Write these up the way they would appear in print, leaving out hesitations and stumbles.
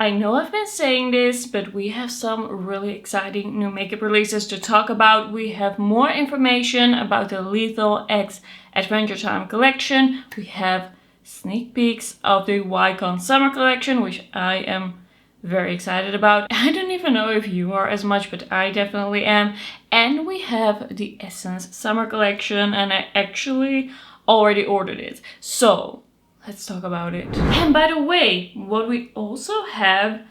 I know I've been saying this, but we have some really exciting new makeup releases to talk about. We have more information about the Lethal X Adventure Time collection. We have sneak peeks of the Wycon Summer collection, which I am very excited about. I don't even know if you are as much, but I definitely am. And we have the Essence Summer collection, and I actually already ordered it. So let's talk about it. And by the way, what we also have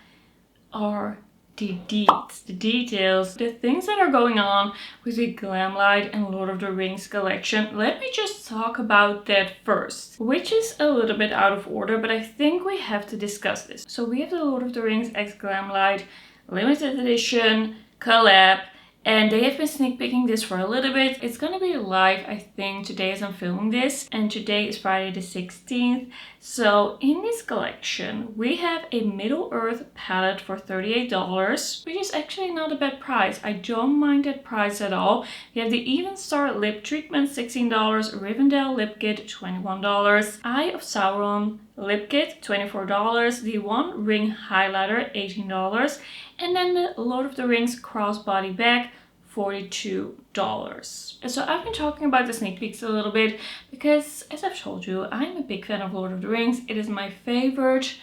are the deets, the details, the things that are going on with the Glamlite and Lord of the Rings collection. Let me just talk about that first, which is a little bit out of order, but I think we have to discuss this. So we have the Lord of the Rings X Glamlite limited edition collab, and they have been sneak peeking this for a little bit. It's gonna be live, I think, today as I'm filming this, and today is Friday the 16th. So in this collection, we have a Middle Earth palette for $38, which is actually not a bad price. I don't mind that price at all. We have the Even Star Lip Treatment, $16, Rivendell Lip Kit, $21, Eye of Sauron Lip Kit, $24, the One Ring Highlighter, $18, and then the Lord of the Rings Crossbody Bag, $42. And so I've been talking about the sneak peeks a little bit because, as I've told you, I'm a big fan of Lord of the Rings. It is my favorite.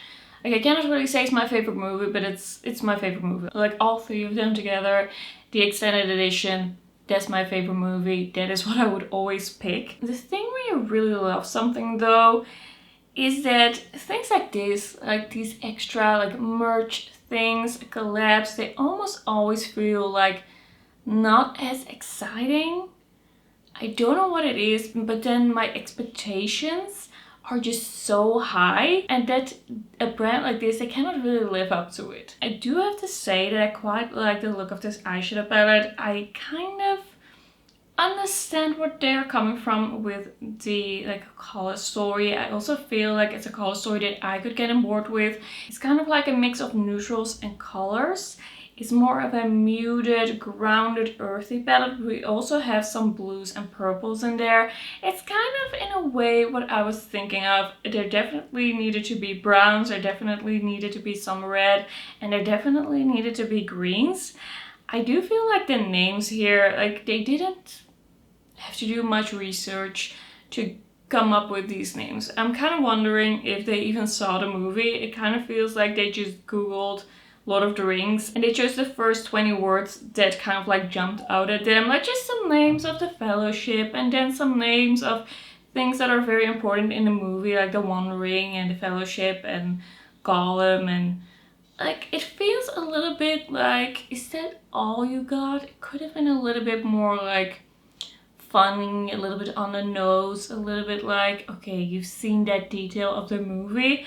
Like, I cannot really say it's my favorite movie, but it's my favorite movie. Like, all three of them together, the extended edition, that's my favorite movie. That is what I would always pick. The thing where you really love something though is that things like this, like these extra like merch things, collabs, they almost always feel like not as exciting. I don't know what it is, but then my expectations are just so high, and that a brand like this, they cannot really live up to it. I do have to say that I quite like the look of this eyeshadow palette. I kind of understand where they're coming from with the like color story. I also feel like it's a color story that I could get on board with. It's kind of like a mix of neutrals and colors. It's more of a muted, grounded, earthy palette. We also have some blues and purples in there. It's kind of in a way what I was thinking of. There definitely needed to be browns, there definitely needed to be some red, and there definitely needed to be greens. I do feel like the names here, like they didn't have to do much research to come up with these names. I'm kind of wondering if they even saw the movie. It kind of feels like they just Googled Lord of the Rings and they chose the first 20 words that kind of like jumped out at them, like just some names of the Fellowship and then some names of things that are very important in the movie, like the One Ring and the Fellowship and Gollum, and like it feels a little bit like, is that all you got? It could have been a little bit more like funny, a little bit on the nose, a little bit like, okay, you've seen that detail of the movie.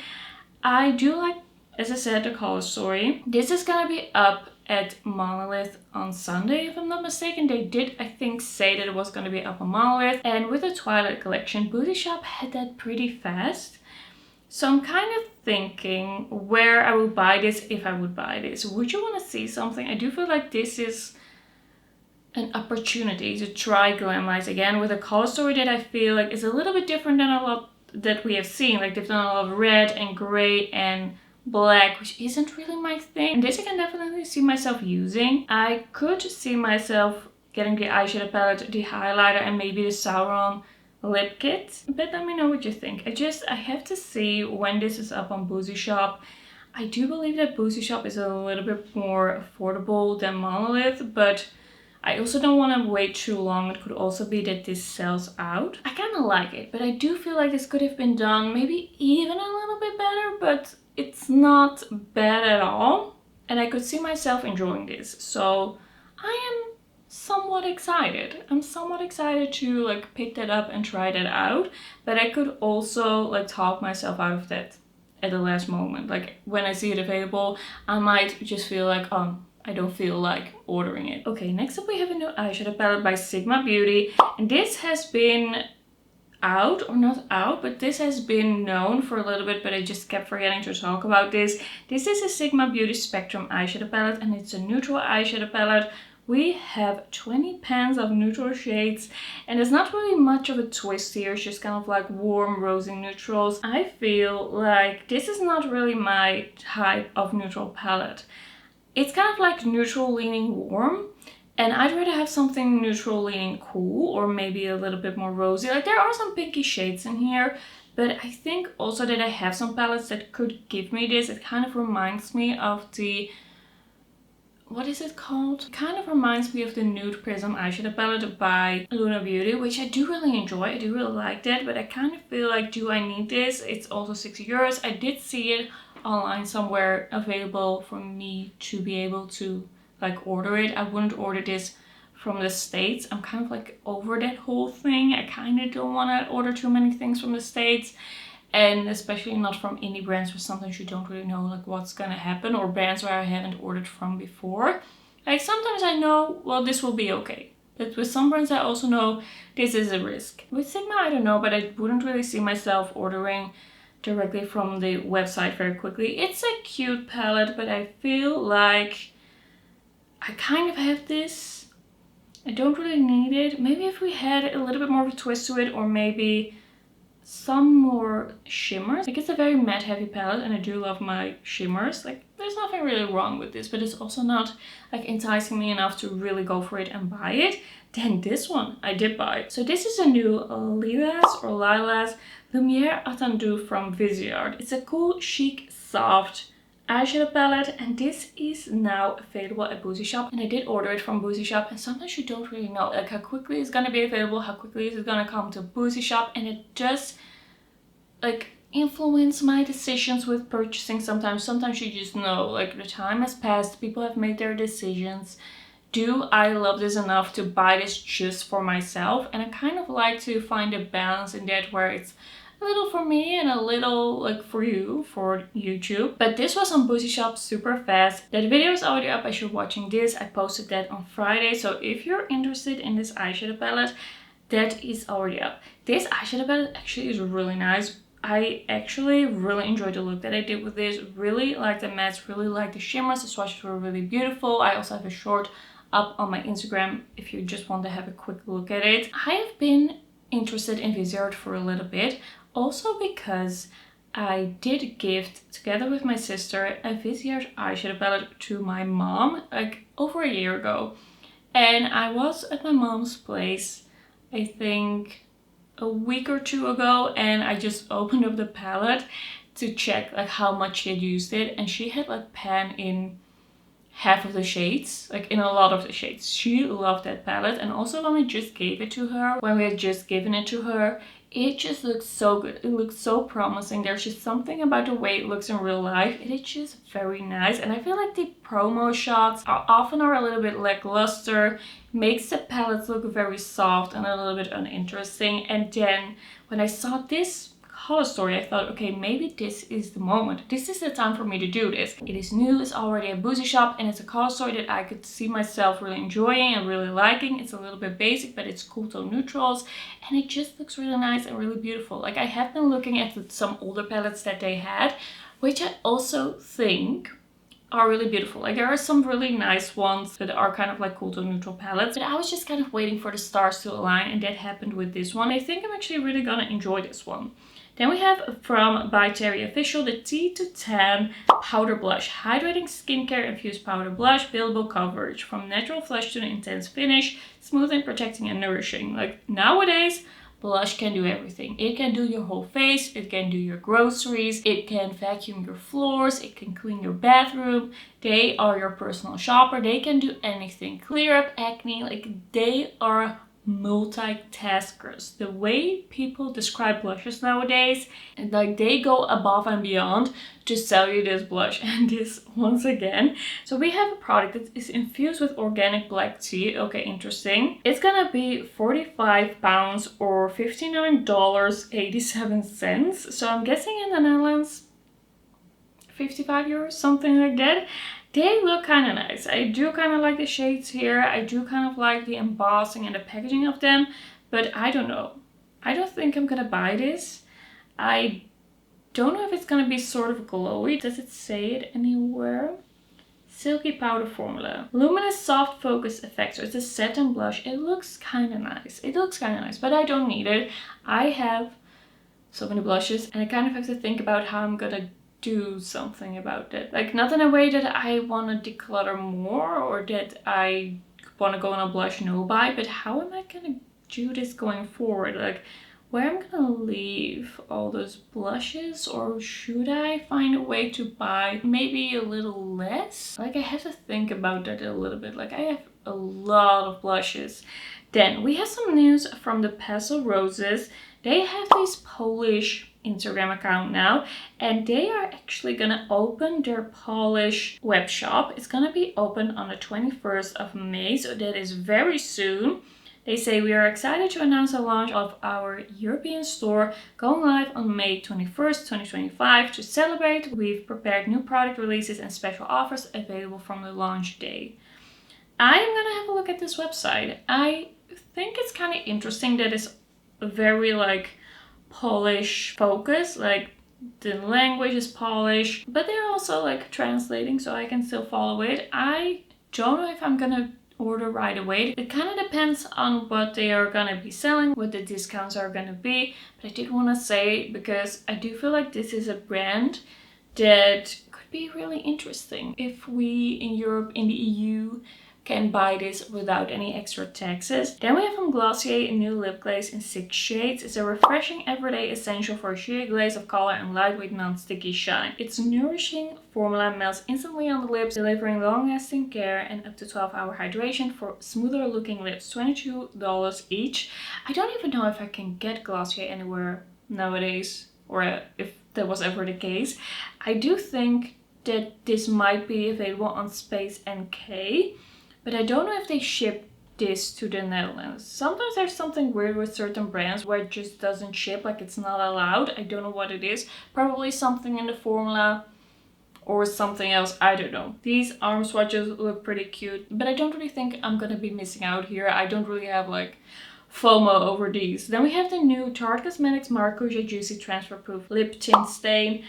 I do like, as I said, the color story. This is gonna be up at Monolith on Sunday, if I'm not mistaken. They did, I think, say that it was gonna be up on Monolith. And with the Twilight collection, Booty Shop had that pretty fast. So I'm kind of thinking where I would buy this if I would buy this. Would you want to see something? I do feel like this is an opportunity to try Glamlite again with a color story that I feel like is a little bit different than a lot that we have seen. Like they've done a lot of red and gray and black, which isn't really my thing. And this I can definitely see myself using. I could see myself getting the eyeshadow palette, the highlighter, and maybe the Sauron lip kit. But let me know what you think. I have to see when this is up on Boozy Shop. I do believe that Boozy Shop is a little bit more affordable than Monolith, but I also don't want to wait too long. It could also be that this sells out. I kind of like it, but I do feel like this could have been done maybe even a little bit better, but it's not bad at all. And I could see myself enjoying this. So I am somewhat excited. I'm somewhat excited to like pick that up and try that out. But I could also like talk myself out of that at the last moment. Like when I see it available, I might just feel like, I don't feel like ordering it. Okay, next up we have a new eyeshadow palette by Sigma Beauty. And this has been out, or not out, but this has been known for a little bit, but I just kept forgetting to talk about this. This is a Sigma Beauty Spectrum eyeshadow palette, and it's a neutral eyeshadow palette we have 20 pans of neutral shades, and there's not really much of a twist here. It's just kind of like warm rosy neutrals. I feel like this is not really my type of neutral palette. It's kind of like neutral leaning warm, and I'd rather have something neutral leaning cool or maybe a little bit more rosy. Like there are some pinky shades in here, but I think also that I have some palettes that could give me this. It kind of reminds me of the, what is it called? It kind of reminds me of the Nude Prism eyeshadow palette by Luna Beauty, which I do really enjoy. I do really like that, but I kind of feel like, do I need this? It's also €60. I did see it online somewhere available for me to be able to like order it. I wouldn't order this from the States. I'm kind of like over that whole thing. I kind of don't want to order too many things from the States. And especially not from indie brands where sometimes you don't really know like what's gonna happen, or brands where I haven't ordered from before. Like sometimes I know, well, this will be okay. But with some brands I also know this is a risk. With Sigma I don't know, but I wouldn't really see myself ordering directly from the website very quickly. It's a cute palette, but I feel like I kind of have this. I don't really need it. Maybe if we had a little bit more of a twist to it, or maybe some more shimmers. Like it's a very matte heavy palette and I do love my shimmers. Like there's nothing really wrong with this, but it's also not like enticing me enough to really go for it and buy it. Then this one I did buy. So this is a new Lilas or Lilas Lumiere Etendu from Viseart. It's a cool, chic, soft eyeshadow palette, and this is now available at Boozy Shop, and I did order it from Boozy Shop, and sometimes you don't really know like how quickly it's gonna be available, how quickly is it gonna come to Boozy Shop, and it just like influence my decisions with purchasing. Sometimes you just know like the time has passed, people have made their decisions. Do I love this enough to buy this just for myself? And I kind of like to find a balance in that, where it's a little for me and a little like for you, for YouTube. But this was on Boozy Shop super fast. That video is already up as you're watching this. I posted that on Friday. So if you're interested in this eyeshadow palette, that is already up. This eyeshadow palette actually is really nice. I actually really enjoyed the look that I did with this. Really like the mattes, really like the shimmers. The swatches were really beautiful. I also have a short up on my Instagram if you just want to have a quick look at it. I have been interested in Viseart for a little bit. Also because I did gift, together with my sister, a Viseart eyeshadow palette to my mom like over a year ago. And I was at my mom's place, I think a week or two ago, and I just opened up the palette to check like how much she had used it, and she had like pan in half of the shades, like in a lot of the shades. She loved that palette, and also when we just gave it to her, when we had just given it to her, it just looks so good. It looks so promising. There's just something about the way it looks in real life. It is just very nice. And I feel like the promo shots often are a little bit lackluster. Makes the palettes look very soft and a little bit uninteresting. And then when I saw this color story, I thought, okay, maybe this is the moment. This is the time for me to do this. It is new, it's already a Boozy Shop, and it's a color story that I could see myself really enjoying and really liking. It's a little bit basic, but it's cool tone neutrals, and it just looks really nice and really beautiful. Like I have been looking at some older palettes that they had, which I also think are really beautiful. Like there are some really nice ones that are kind of like cool tone neutral palettes, but I was just kind of waiting for the stars to align, and that happened with this one. I think I'm actually really gonna enjoy this one. Then we have from by Terry Official the Tea to Tan Powder Blush. Hydrating skincare infused powder blush, buildable coverage. From natural flush to an intense finish, smoothing, protecting and nourishing. Like nowadays, blush can do everything. It can do your whole face, it can do your groceries, it can vacuum your floors, it can clean your bathroom. They are your personal shopper. They can do anything. Clear up acne, like they are multitaskers. The way people describe blushes nowadays, and like they go above and beyond to sell you this blush and this once again. So we have a product that is infused with organic black tea. Okay, interesting. It's gonna be £45 or $59.87. So I'm guessing in the Netherlands €55, something like that. They look kind of nice. I do kind of like the shades here. I do kind of like the embossing and the packaging of them, but I don't know. I don't think I'm gonna buy this. I don't know if it's gonna be sort of glowy. Does it say it anywhere? silky powder formula. Luminous soft focus effect. So it's a satin blush. It looks kind of nice. It looks kind of nice, but I don't need it. I have so many blushes and I kind of have to think about how I'm gonna do something about it. Like, not in a way that I want to declutter more or that I want to go on a blush no buy, but how am I gonna do this going forward? Like, where I'm gonna leave all those blushes, or should I find a way to buy maybe a little less? Like, I have to think about that a little bit. Like, I have a lot of blushes. Then we have some news from the Pastel Roses. They have this Polish Instagram account now, and they are actually gonna open their Polish web shop. It's gonna be open on the 21st of May, so that is very soon. They say, we are excited to announce the launch of our European store going live on May 21st, 2025. To celebrate, we've prepared new product releases and special offers available from the launch day. I am gonna have a look at this website. I think it's kind of interesting that it's very like Polish focus, like the language is Polish, but they're also like translating, so I can still follow it. I don't know if I'm gonna order right away. It kind of depends on what they are gonna be selling, what the discounts are gonna be, but I did want to say, because I do feel like this is a brand that could be really interesting if we in Europe, in the EU, can buy this without any extra taxes. Then we have from Glossier a new lip glaze in 6 shades. It's a refreshing everyday essential for a sheer glaze of color and lightweight non-sticky shine. Its nourishing formula melts instantly on the lips, delivering long-lasting care and up to 12-hour hydration for smoother looking lips. $22 each. I don't even know if I can get Glossier anywhere nowadays, or if that was ever the case. I do think that this might be available on Space NK, but I don't know if they ship this to the Netherlands. Sometimes there's something weird with certain brands where it just doesn't ship, like it's not allowed. I don't know what it is. Probably something in the formula or something else, I don't know. These arm swatches look pretty cute, but I don't really think I'm gonna be missing out here. I don't really have like FOMO over these. Then we have the new Tarte Cosmetics Maracuja Juicy Transfer Proof Lip Tint Stain.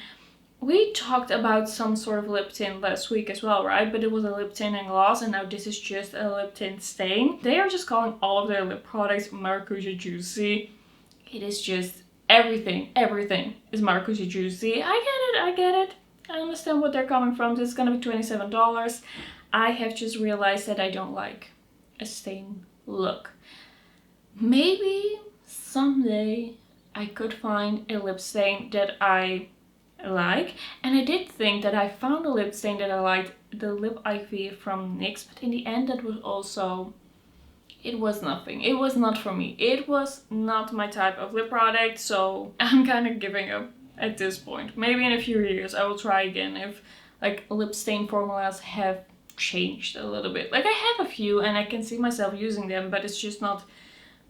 We talked about some sort of lip tint last week as well, right? But it was a lip tint and gloss, and now this is just a lip tint stain. They are just calling all of their lip products Maracuja Juicy. It is just everything is Maracuja Juicy. I get it. I understand what they're coming from. This is gonna be $27. I have just realized that I don't like a stain look. Maybe someday I could find a lip stain that I like, and I did think that I found a lip stain that I liked, the Lip Ivy from NYX, but in the end that was also, it was nothing. It was not for me. It was not my type of lip product, so I'm kind of giving up at this point. Maybe in a few years I will try again if like lip stain formulas have changed a little bit. Like, I have a few and I can see myself using them, but it's just not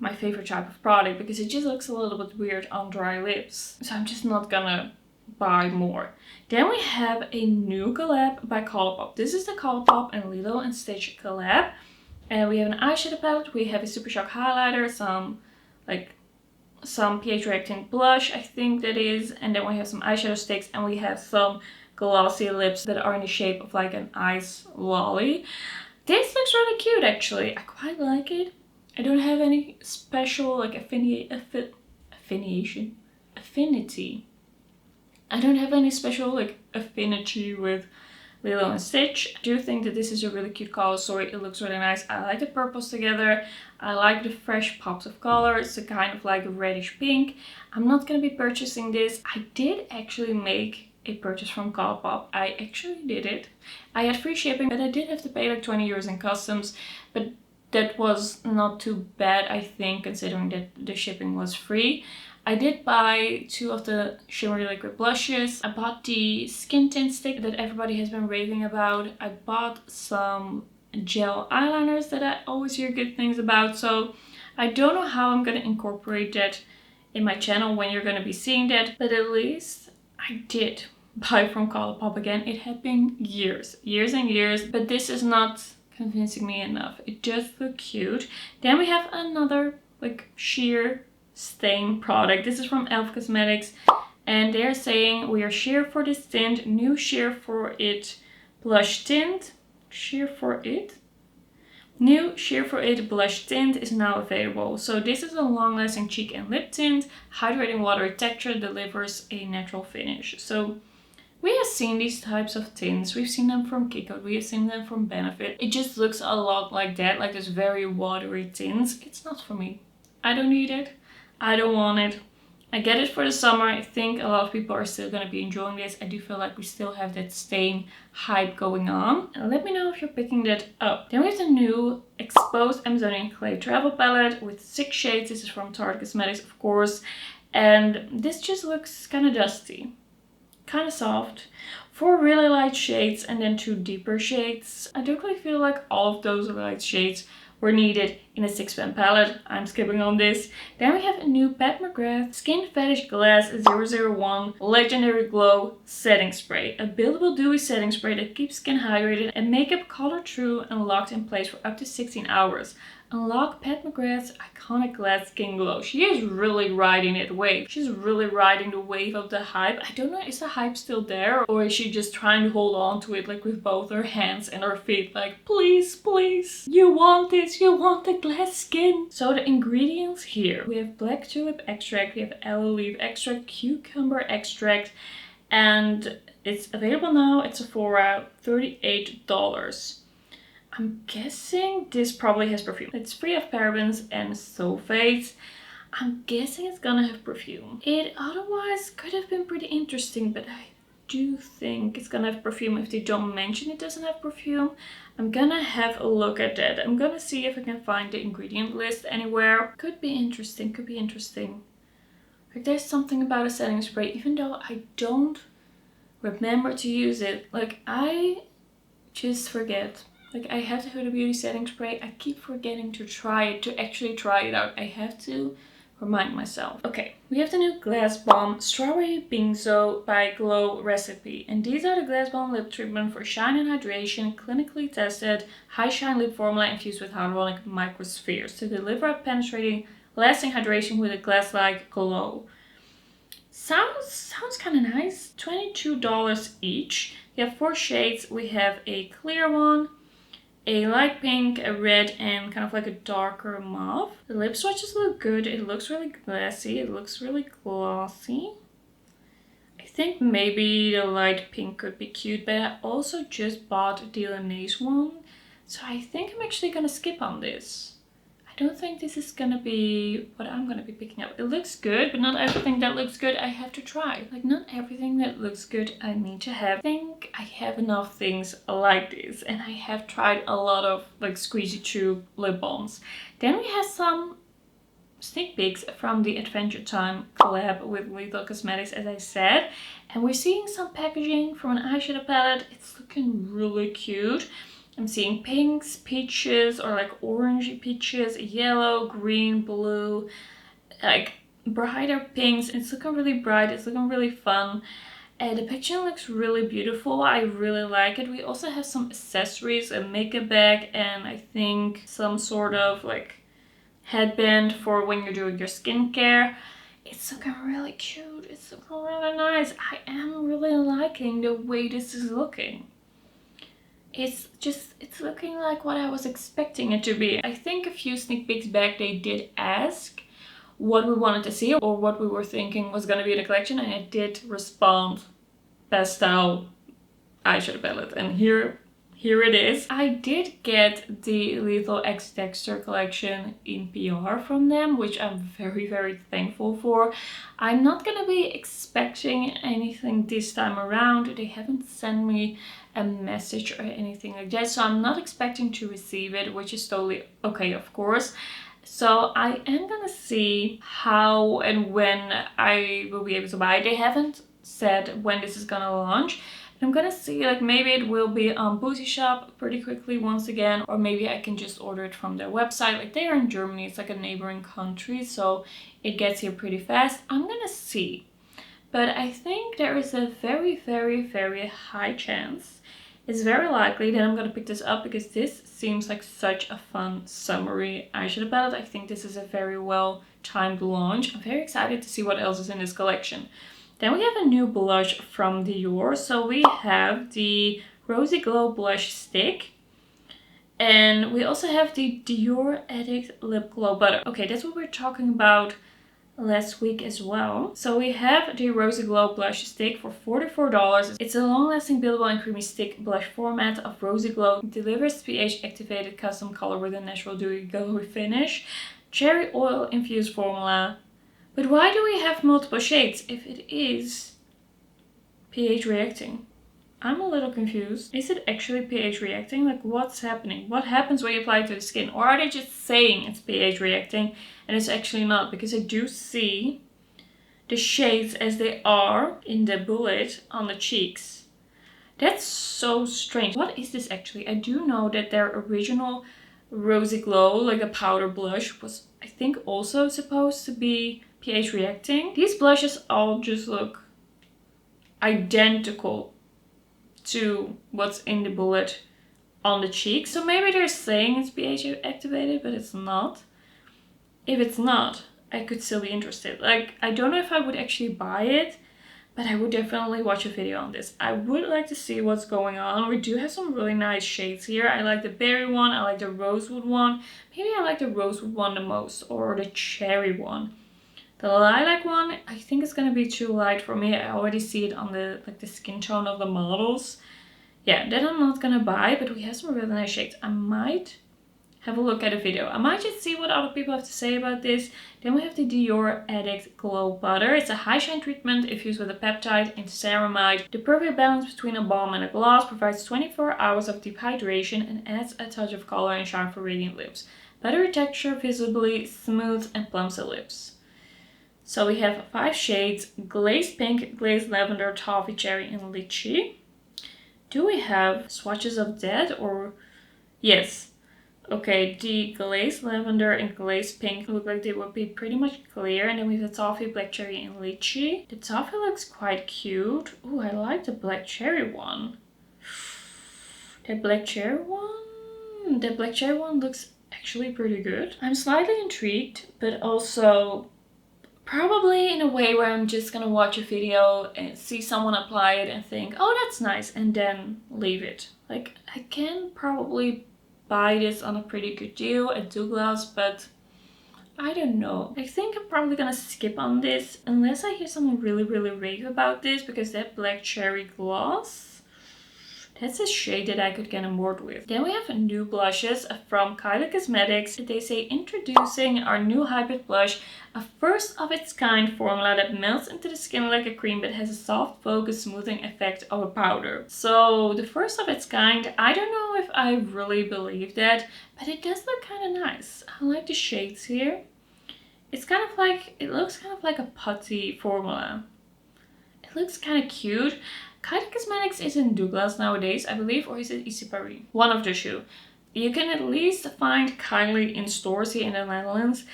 my favorite type of product because it just looks a little bit weird on dry lips. So I'm just not gonna buy more. Then we have a new collab by Colourpop. This is the Colourpop and Lilo and Stitch collab. And we have an eyeshadow palette, we have a Super Shock highlighter, some pH reacting blush, I think that is, and then we have some eyeshadow sticks, and we have some glossy lips that are in the shape of like an ice lolly. This looks really cute actually. I quite like it. I don't have any special like affinity. I don't have any special like affinity with Lilo and Stitch. I do think that this is a really cute color story. It looks really nice. I like the purples together. I like the fresh pops of color. It's a kind of like a reddish pink. I'm not going to be purchasing this. I did actually make a purchase from Colourpop. I actually did it. I had free shipping, but I did have to pay like 20 euros in customs. But that was not too bad, I think, considering that the shipping was free. I did buy 2 of the shimmery liquid blushes. I bought the skin tint stick that everybody has been raving about. I bought some gel eyeliners that I always hear good things about. So I don't know how I'm going to incorporate that in my channel when you're going to be seeing that. But at least I did buy from Colourpop again. It had been years and years. But this is not convincing me enough. It just looks cute. Then we have another like sheer stain product. This is from e.l.f. Cosmetics, and they're saying we are sheer for this tint, new sheer for it blush tint. Sheer for It. New Sheer for It blush tint is now available. So this is a long-lasting cheek and lip tint. Hydrating watery texture, delivers a natural finish. So we have seen these types of tints. We've seen them from Kiko. We have seen them from Benefit. It just looks a lot like that, like this very watery tints. It's not for me. I don't need it. I don't want it. I get it for the summer. I think a lot of people are still going to be enjoying this. I do feel like we still have that stain hype going on. And let me know if you're picking that up. Then we have the new Exposed Amazonian Clay Travel Palette with 6 shades. This is from Tarte Cosmetics, of course. And this just looks kind of dusty. Kind of soft. 4 really light shades and then 2 deeper shades. I don't really feel like all of those light shades were needed in a 6-pan palette. I'm skipping on this. Then we have a new Pat McGrath Skin Fetish Glass 001 Legendary Glow Setting Spray. A buildable dewy setting spray that keeps skin hydrated and makeup color true and locked in place for up to 16 hours. Unlock Pat McGrath's iconic glass skin glow. She is really riding that wave. She's really riding the wave of the hype. I don't know, is the hype still there? Or is she just trying to hold on to it like with both her hands and her feet? Like, please, please, you want this, you want the glass skin. So the ingredients here. We have black tulip extract, we have aloe leaf extract, cucumber extract, and it's available now at Sephora, $38. I'm guessing this probably has perfume. It's free of parabens and sulfates. I'm guessing it's gonna have perfume. It otherwise could have been pretty interesting, but I do think it's gonna have perfume if they don't mention it doesn't have perfume. I'm gonna have a look at that. I'm gonna see if I can find the ingredient list anywhere. Could be interesting, could be interesting. Like there's something about a setting spray, even though I don't remember to use it. Like I just forget. Like I have the Huda Beauty setting spray. I keep forgetting to try it, to actually try it out. I have to remind myself. Okay, we have the new Glass Balm Strawberry Bingzo by Glow Recipe. And these are the Glass Balm lip treatment for shine and hydration, clinically tested, high shine lip formula infused with hyaluronic microspheres to deliver a penetrating, lasting hydration with a glass-like glow. Sounds kind of nice. $22 each. We have 4 shades. We have a clear one, a light pink, a red, and kind of like a darker mauve. The lip swatches look good. It looks really glassy. It looks really glossy. I think maybe the light pink could be cute, but I also just bought the Lamination one. So I think I'm actually gonna skip on this. I don't think this is gonna be what I'm gonna be picking up. It looks good, but not everything that looks good I have to try. Like not everything that looks good I need to have. I think I have enough things like this, and I have tried a lot of like squeezy chew lip balms. Then we have some sneak peeks from the Adventure Time collab with Tarte Cosmetics, as I said. And we're seeing some packaging from an eyeshadow palette. It's looking really cute. I'm seeing pinks, peaches, or like orangey peaches, yellow, green, blue, like brighter pinks. It's looking really bright. It's looking really fun. And the packaging looks really beautiful. I really like it. We also have some accessories, a makeup bag, and I think some sort of like headband for when you're doing your skincare. It's looking really cute. It's looking really nice. I am really liking the way this is looking. It's looking like what I was expecting it to be. I think a few sneak peeks back they did ask what we wanted to see or what we were thinking was going to be in the collection, and I did respond pastel eyeshadow palette, and here it is. I did get the Lethal X Texture collection in PR from them, which I'm very, very thankful for. I'm not gonna be expecting anything this time around. They haven't sent me a message or anything like that, so I'm not expecting to receive it, which is totally okay, of course. So I am gonna see how and when I will be able to buy it. They haven't said when this is gonna launch. I'm gonna see, like maybe it will be on Booty Shop pretty quickly once again, or maybe I can just order it from their website. Like they are in Germany, it's like a neighboring country, so it gets here pretty fast. I'm gonna see. But I think there is a very, very, very high chance, it's very likely that I'm gonna pick this up because this seems like such a fun summery eyeshadow palette. I think this is a very well timed launch. I'm very excited to see what else is in this collection. Then we have a new blush from Dior. So we have the Rosy Glow Blush Stick. And we also have the Dior Addict Lip Glow Butter. Okay, that's what we're talking about last week as well. So we have the Rosy Glow Blush Stick for $44. It's a long-lasting buildable and creamy stick blush format of Rosy Glow. It delivers pH activated custom color with a natural dewy glowy finish. Cherry oil infused formula. But why do we have multiple shades if it is pH reacting? I'm a little confused. Is it actually pH reacting? Like, what's happening? What happens when you apply it to the skin? Or are they just saying it's pH reacting and it's actually not? Because I do see the shades as they are in the bullet on the cheeks. That's so strange. What is this actually? I do know that their original Rosy Glow, like a powder blush, was I think also supposed to be pH reacting. These blushes all just look identical to what's in the bullet on the cheek. So maybe they're saying it's pH activated, but it's not. If it's not, I could still be interested. Like, I don't know if I would actually buy it, but I would definitely watch a video on this. I would like to see what's going on. We do have some really nice shades here. I like the berry one, I like the rosewood one. Maybe I like the rosewood one the most, or the cherry one. The lilac one, I think it's gonna be too light for me. I already see it on the skin tone of the models. Yeah, that I'm not gonna buy, but we have some really nice shades. I might have a look at a video. I might just see what other people have to say about this. Then we have the Dior Addict Glow Butter. It's a high shine treatment infused with a peptide and ceramide. The perfect balance between a balm and a gloss provides 24 hours of deep hydration and adds a touch of color and shine for radiant lips. Buttery texture visibly smooths and plumps the lips. So we have 5 shades: Glazed Pink, Glazed Lavender, Toffee Cherry, and Lychee. Do we have swatches of that or... Yes. Okay, the Glazed Lavender and Glazed Pink look like they would be pretty much clear. And then we have the Toffee, Black Cherry, and Lychee. The Toffee looks quite cute. Ooh, I like the Black Cherry one. The Black Cherry one looks actually pretty good. I'm slightly intrigued, but also... probably in a way where I'm just gonna watch a video and see someone apply it and think, oh, that's nice, and then leave it. Like, I can probably buy this on a pretty good deal at Douglas, but I don't know. I think I'm probably gonna skip on this unless I hear someone really rave about this, because that Black Cherry gloss, that's a shade that I could get on board with. Then we have new blushes from Tarte Cosmetics. They say, introducing our new hybrid blush, a first of its kind formula that melts into the skin like a cream but has a soft focus smoothing effect of a powder. So the first of its kind, I don't know if I really believe that, but it does look kind of nice. I like the shades here. It's kind of like, it looks kind of like a putty formula. It looks kind of cute. Tarte Cosmetics is in Douglas nowadays, I believe, or is it Easy Paris? One of the two. You can at least find Kylie in stores here in the Netherlands.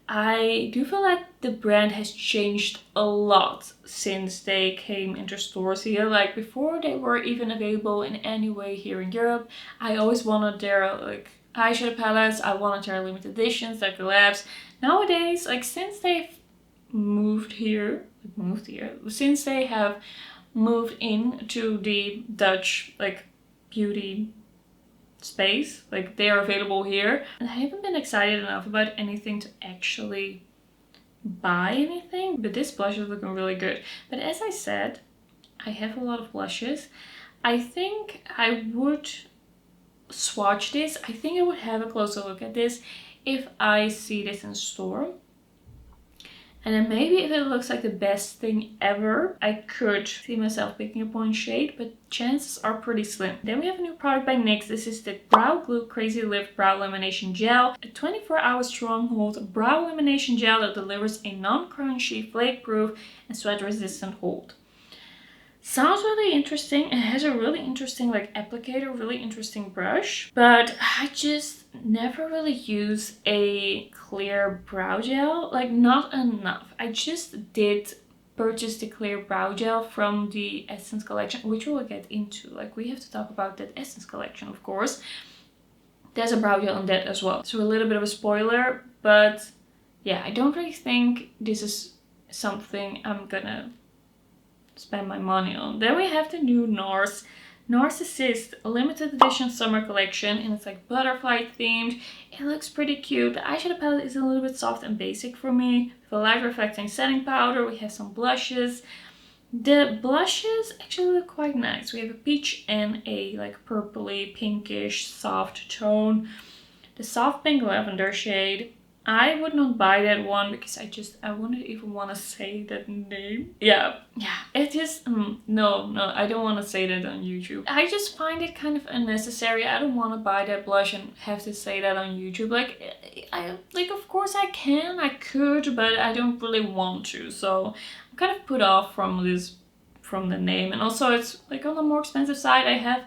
I do feel like the brand has changed a lot since they came into stores here. Like, before they were even available in any way here in Europe, I always wanted their like eyeshadow palettes. I wanted their limited editions, their collabs. Nowadays, like, since they've since they have moved into the Dutch like beauty space, like they are available here, and I haven't been excited enough about anything to actually buy anything, but this blush is looking really good. But as I said, I have a lot of blushes. I think I would swatch this. I think I would have a closer look at this if I see this in store. And then maybe if it looks like the best thing ever, I could see myself picking up one shade, but chances are pretty slim. Then we have a new product by NYX. This is the Brow Glue Crazy Lift Brow Lamination Gel. A 24-hour stronghold brow lamination gel that delivers a non-crunchy, flake-proof, and sweat-resistant hold. Sounds really interesting. It has a really interesting like applicator, really interesting brush, but I just never really use a clear brow gel, like not enough. I just did purchase the clear brow gel from the Essence collection, which we'll get into. Like, we have to talk about that Essence collection, of course. There's a brow gel on that as well. So a little bit of a spoiler, but yeah, I don't really think this is something I'm gonna spend my money on. Then we have the new Nars Narcissist limited edition summer collection, and it's like butterfly themed. It looks pretty cute. The eyeshadow palette is a little bit soft and basic for me. With a light reflecting setting powder, we have some blushes. The blushes actually look quite nice. We have a peach and a like purpley pinkish soft tone. The soft pink lavender shade. I would not buy that one because I wouldn't even want to say that name. Yeah, it is, no, I don't want to say that on YouTube. I just find it kind of unnecessary. I don't want to buy that blush and have to say that on YouTube. Like, of course I could, but I don't really want to. So I'm kind of put off from the name. And also it's like on the more expensive side. I have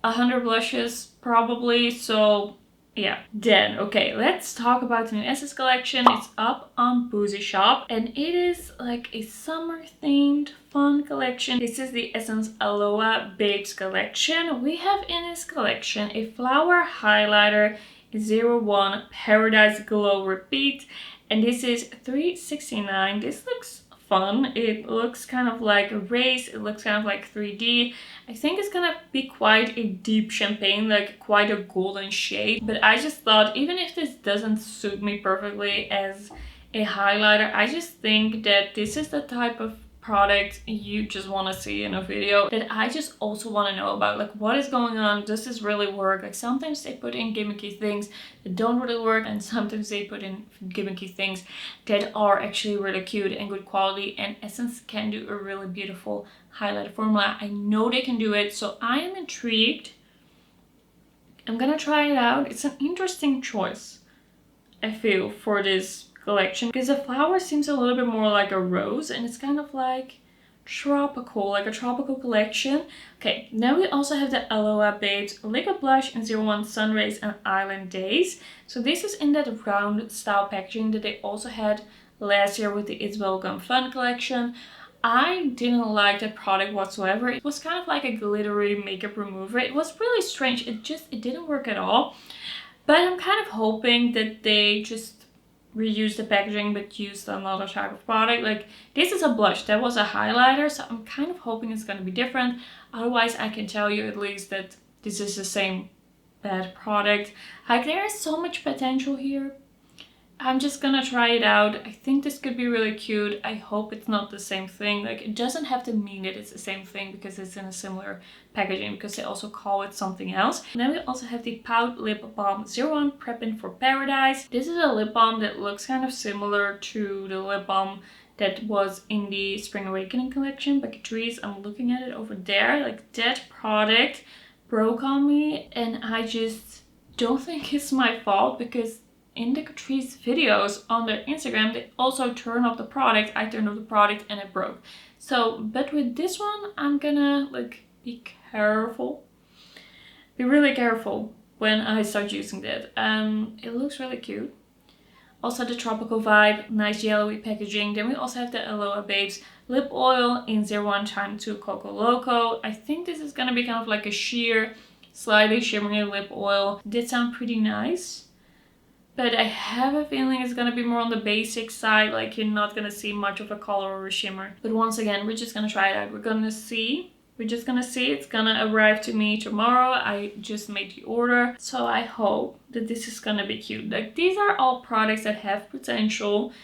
100 blushes probably, so yeah. Then, okay, let's talk about the new Essence collection. It's up on Boozy Shop and it is like a summer themed fun collection. This is the Essence Aloha Babes collection. We have in this collection a flower highlighter 01 Paradise Glow Repeat, and this is $3.69. This looks fun. It looks kind of like a race. It looks kind of like 3D. I think it's gonna be quite a deep champagne, like quite a golden shade. But I just thought, even if this doesn't suit me perfectly as a highlighter, I just think that this is the type of product you just want to see in a video that I just also want to know about. Like, what is going on? Does this really work? Like, sometimes they put in gimmicky things that don't really work, and sometimes they put in gimmicky things that are actually really cute and good quality, and Essence can do a really beautiful highlighter formula. I know they can do it, so I am intrigued. I'm gonna try it out. It's an interesting choice, I feel, for this collection because the flower seems a little bit more like a rose, and it's kind of like tropical, like a tropical collection. Okay, now we also have the Aloha Babes Liquid Blush in 01 Sunrays and Island Days. So this is in that round style packaging that they also had last year with the It's Welcome Fun collection. I didn't like that product whatsoever. It was kind of like a glittery makeup remover. It was really strange. It didn't work at all. But I'm kind of hoping that they just reuse the packaging but use another type of product. Like, this is a blush, that was a highlighter, so I'm kind of hoping it's going to be different. Otherwise I can tell you at least that this is the same bad product. Like, there is so much potential here. I'm just gonna try it out. I think this could be really cute. I hope it's not the same thing. Like, it doesn't have to mean that it's the same thing because it's in a similar packaging, because they also call it something else. And then we also have the Pout Lip Balm 01 Preppin' for Paradise. This is a lip balm that looks kind of similar to the lip balm that was in the Spring Awakening collection by Catrice. I'm looking at it over there. Like, that product broke on me, and I just don't think it's my fault because in the Catrice videos on their Instagram, they also turn off the product. I turned off the product and it broke. So, but with this one, I'm gonna like be careful. Be really careful when I start using that. It looks really cute. Also the tropical vibe, nice yellowy packaging. Then we also have the Aloha Babes lip oil in 01 Time to Coco Loco. I think this is gonna be kind of like a sheer, slightly shimmery lip oil. Did sound pretty nice. But I have a feeling it's gonna be more on the basic side, like you're not gonna see much of a color or a shimmer. But once again, we're just gonna try it out. We're gonna see. It's gonna arrive to me tomorrow. I just made the order. So I hope that this is gonna be cute. Like, these are all products that have potential,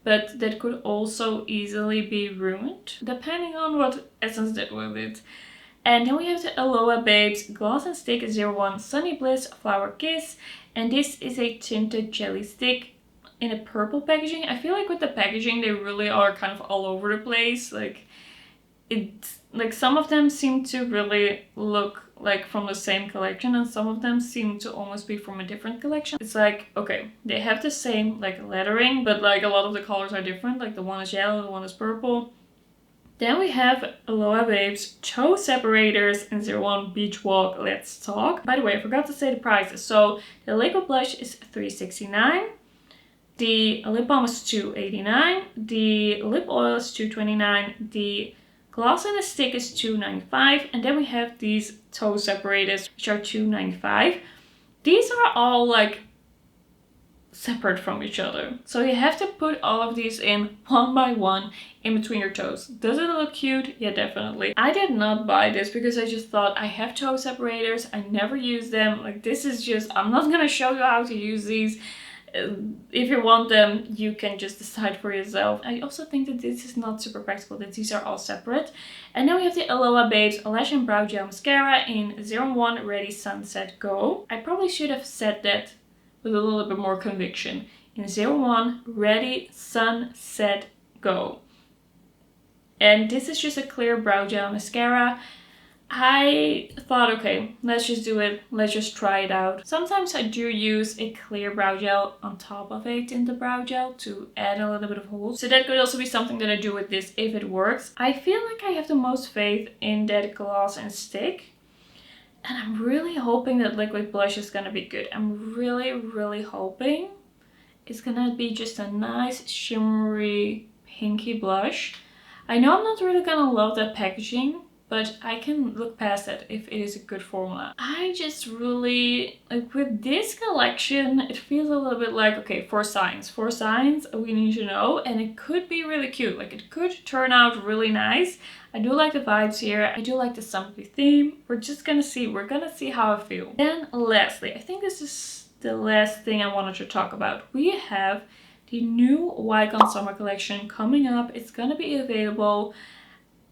but that could also easily be ruined, depending on what Essence did with it. And then we have the Aloha Babes Gloss and Stick 01 Sunny Bliss Flower Kiss. And this is a tinted jelly stick in a purple packaging. I feel like with the packaging, they really are kind of all over the place. Like, it's like some of them seem to really look like from the same collection, and some of them seem to almost be from a different collection. It's like, okay, they have the same like lettering, but like a lot of the colors are different. Like, the one is yellow, the one is purple. Then we have Aloha Babes Toe Separators in 01 Beach Walk Let's Talk. By the way, I forgot to say the prices. So the liquid blush is $3.69. The lip balm is $2.89. The lip oil is $2.29. The gloss and the stick is $2.95. And then we have these toe separators, which are $2.95. These are all like separate from each other. So you have to put all of these in one by one in between your toes. Does it look cute? Yeah, definitely. I did not buy this because I just thought I have toe separators. I never use them. Like, this is just, I'm not gonna show you how to use these. If you want them, you can just decide for yourself. I also think that this is not super practical, that these are all separate. And then we have the Aloha Babes Lash and Brow Gel Mascara in 01 Ready Sunset Go. I probably should have said that with a little bit more conviction. In 01 Ready Sunset Go. And this is just a clear brow gel mascara. I thought, okay, let's just do it. Let's just try it out. Sometimes I do use a clear brow gel on top of a tinted brow gel to add a little bit of hold. So that could also be something that I do with this if it works. I feel like I have the most faith in that gloss and stick. And I'm really hoping that liquid blush is gonna be good. I'm really hoping it's gonna be just a nice shimmery pinky blush. I know I'm not really gonna love that packaging, but I can look past that if it is a good formula. I just really, like with this collection, it feels a little bit like, okay, for science we need to know, and it could be really cute. Like, it could turn out really nice. I do like the vibes here. I do like the summery theme. We're just gonna see. We're gonna see how I feel. Then lastly, I think this is the last thing I wanted to talk about. We have the new Wycon summer collection coming up. It's gonna be available,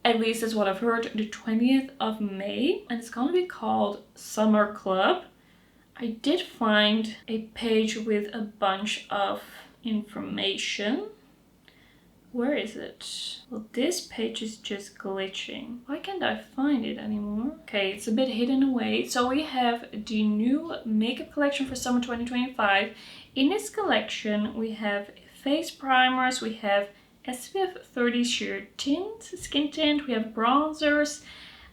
at least that's what I've heard, the 20th of May. And it's gonna be called Summer Club. I did find a page with a bunch of information. Where is it? Well, this page is just glitching. Why can't I find it anymore? Okay, it's a bit hidden away. So we have the new makeup collection for summer 2025. In this collection, we have face primers, we have SPF 30 sheer tint, skin tint, we have bronzers,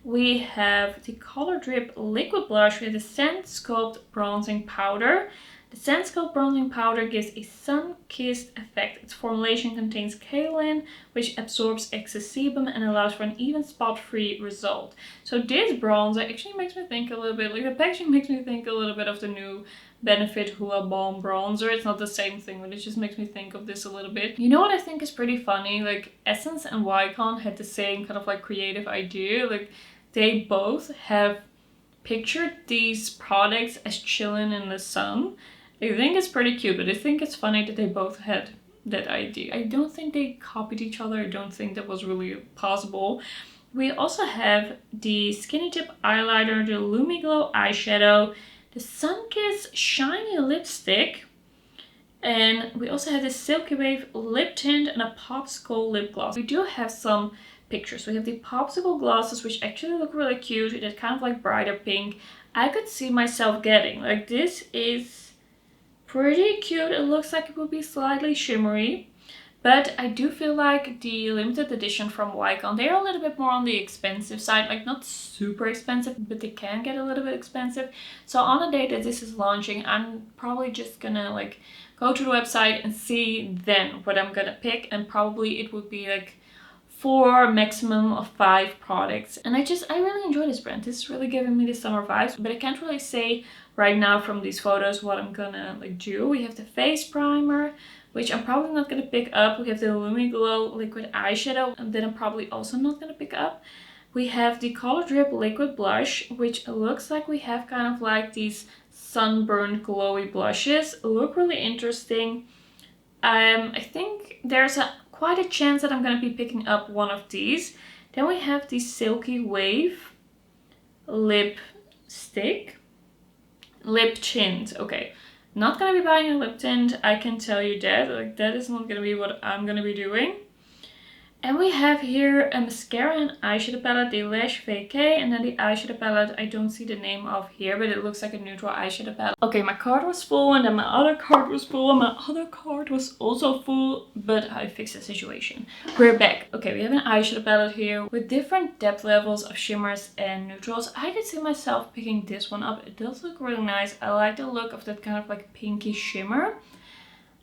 we have the Color Drip liquid blush, we have the Sand Sculpt bronzing powder. The Sand Sculpt bronzing powder gives a sun-kissed effect. Its formulation contains kaolin, which absorbs excess sebum and allows for an even spot-free result. So this bronzer actually makes me think a little bit, like the packaging makes me think a little bit of the new Benefit Hua Balm bronzer. It's not the same thing, but it just makes me think of this a little bit. You know what I think is pretty funny? Like, Essence and Wycon had the same kind of like creative idea. Like, they both have pictured these products as chilling in the sun. I think it's pretty cute, but I think it's funny that they both had that idea. I don't think they copied each other. I don't think that was really possible. We also have the Skinny Tip eyeliner, the Lumi Glow eyeshadow, the Sunkiss shiny lipstick, and we also have the Silky Wave lip tint and a Popsicle lip gloss. We do have some pictures. We have the Popsicle glosses, which actually look really cute. It's kind of like brighter pink. I could see myself getting, like, this is pretty cute. It looks like it will be slightly shimmery, but I do feel like the limited edition from Wycon, they're a little bit more on the expensive side. Like, not super expensive, but they can get a little bit expensive. So on the day that this is launching, I'm probably just gonna like go to the website and see then what I'm gonna pick, and probably it would be like 4, maximum of 5 products. And I really enjoy this brand. This is really giving me the summer vibes, but I can't really say right now from these photos what I'm gonna like do. We have the face primer, which I'm probably not gonna pick up. We have the Lumi Glow liquid eyeshadow, and then I'm probably also not gonna pick up. We have the Color Drip liquid blush, which looks like we have kind of like these sunburned glowy blushes. Look really interesting. I think there's quite a chance that I'm gonna be picking up one of these. Then we have the Silky Wave lip tint. Okay, not gonna be buying a lip tint, I can tell you that. Like, that is not gonna be what I'm gonna be doing. And we have here a mascara and eyeshadow palette, the Lash Vacay, and then the eyeshadow palette I don't see the name of here, but it looks like a neutral eyeshadow palette. Okay, my card was full, and then my other card was full, and my other card was also full, but I fixed the situation. We're back. Okay, we have an eyeshadow palette here with different depth levels of shimmers and neutrals. I could see myself picking this one up. It does look really nice. I like the look of that kind of like pinky shimmer.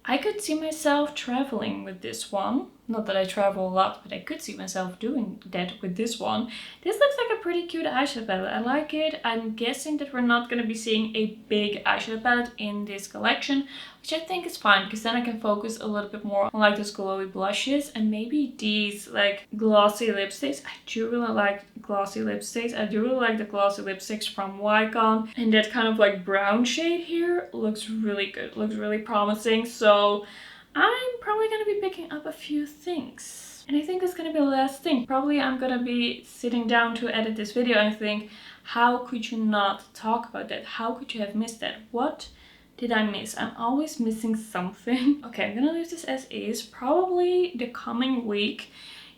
I could see myself traveling with this one. not that I travel a lot, but I could see myself doing that with this one. This looks like a pretty cute eyeshadow palette. I like it. I'm guessing that we're not going to be seeing a big eyeshadow palette in this collection, which I think is fine, because then I can focus a little bit more on like those glowy blushes and maybe these like glossy lipsticks. I do really like glossy lipsticks. I do really like the glossy lipsticks from Wycon, and that kind of like brown shade here looks really good, looks really promising. So I'm probably going to be picking up a few things. And I think that's going to be the last thing. Probably I'm going to be sitting down to edit this video and think, how could you not talk about that? How could you have missed that? What did I miss? I'm always missing something. Okay, I'm going to leave this as is. Probably the coming week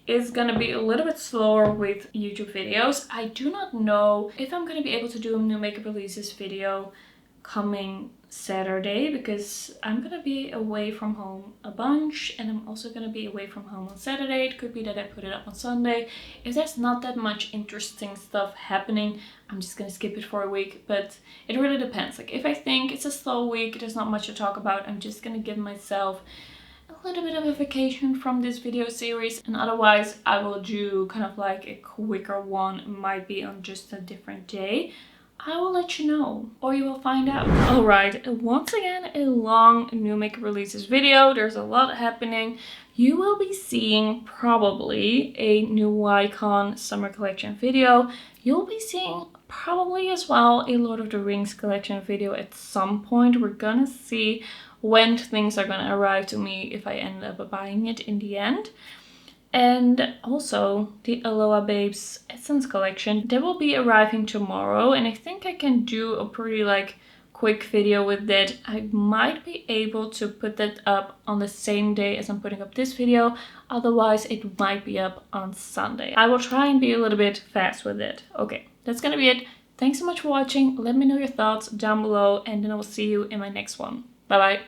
is going to be a little bit slower with YouTube videos. I do not know if I'm going to be able to do a new makeup releases video coming Saturday, because I'm gonna be away from home a bunch, and I'm also gonna be away from home on Saturday. It could be that I put it up on Sunday. If there's not that much interesting stuff happening, I'm just gonna skip it for a week, but it really depends. Like if I think it's a slow week, there's not much to talk about, I'm just gonna give myself a little bit of a vacation from this video series, and otherwise I will do kind of like a quicker one. It might be on just a different day. I will let you know, or you will find out. Alright, once again, a long new makeup releases video. There's a lot happening. You will be seeing probably a new Wycon summer collection video. You'll be seeing probably as well a Lord of the Rings collection video at some point. We're gonna see when things are gonna arrive to me, if I end up buying it in the end. And also the Aloha Babes Essence collection, they will be arriving tomorrow, and I think I can do a pretty like quick video with that. I might be able to put that up on the same day as I'm putting up this video, otherwise it might be up on Sunday. I will try and be a little bit fast with it. Okay, that's gonna be it. Thanks so much for watching. Let me know your thoughts down below, and then I will see you in my next one. Bye bye.